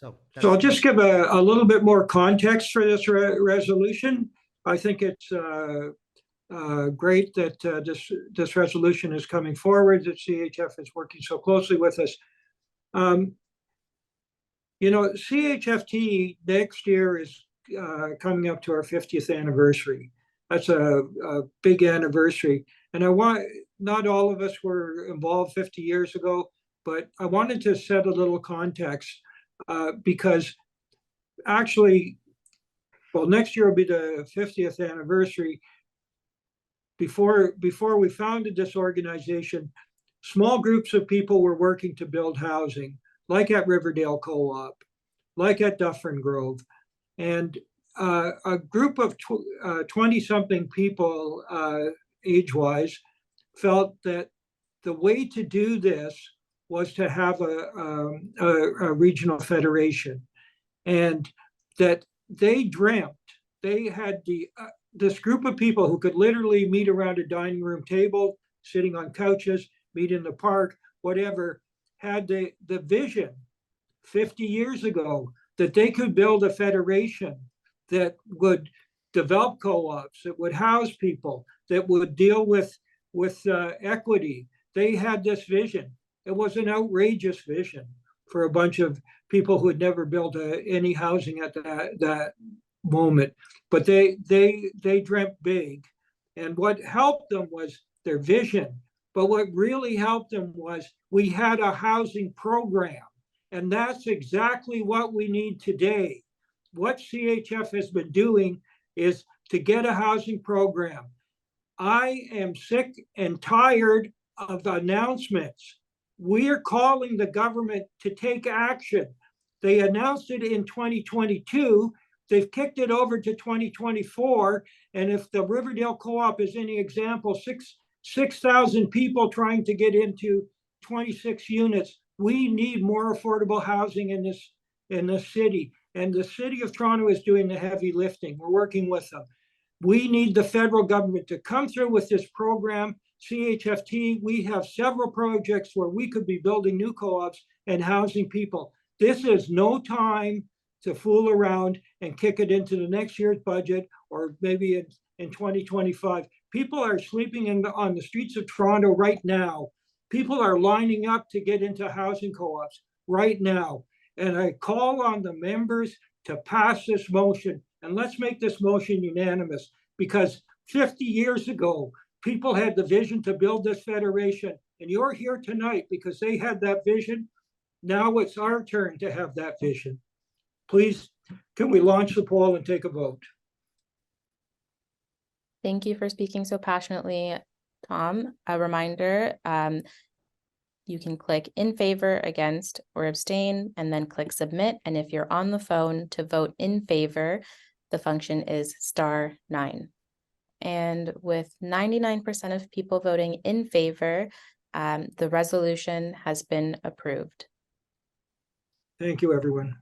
So I'll just give a little bit more context for this resolution. I think it's great that this resolution is coming forward, that CHF is working so closely with us. CHFT next year is coming up to our 50th anniversary. That's a big anniversary. And not all of us were involved 50 years ago, but I wanted to set a little context because actually, well, next year will be the 50th anniversary. Before we founded this organization, small groups of people were working to build housing, like at Riverdale Co-op, like at Dufferin Grove. And a group of 20-something people, age-wise, felt that the way to do this was to have a regional federation. And that they dreamt, they had this group of people who could literally meet around a dining room table, sitting on couches, meet in the park, whatever, had the vision 50 years ago that they could build a federation that would develop co-ops, that would house people, that would deal with equity. They had this vision. It was an outrageous vision for a bunch of people who had never built any housing at that moment. But they dreamt big. And what helped them was their vision. But what really helped them was we had a housing program. And that's exactly what we need today. What CHF has been doing is to get a housing program. I am sick and tired of announcements. We're calling the government to take action. They announced it in 2022. They've kicked it over to 2024. And if the Riverdale Co-op is any example, 6,000 people trying to get into 26 units. We need more affordable housing in this city. And the city of Toronto is doing the heavy lifting. We're working with them. We need the federal government to come through with this program. CHFT, we have several projects where we could be building new co-ops and housing people. This is no time to fool around and kick it into the next year's budget or maybe in 2025. People are sleeping on the streets of Toronto right now. People are lining up to get into housing co-ops right now. And I call on the members to pass this motion. And let's make this motion unanimous, because 50 years ago, people had the vision to build this federation. And you're here tonight because they had that vision. Now it's our turn to have that vision. Please, can we launch the poll and take a vote? Thank you for speaking so passionately, Tom. A reminder, you can click in favor, against, or abstain, and then click submit. And if you're on the phone to vote in favor, the function is *9. And with 99% of people voting in favor, the resolution has been approved. Thank you, everyone.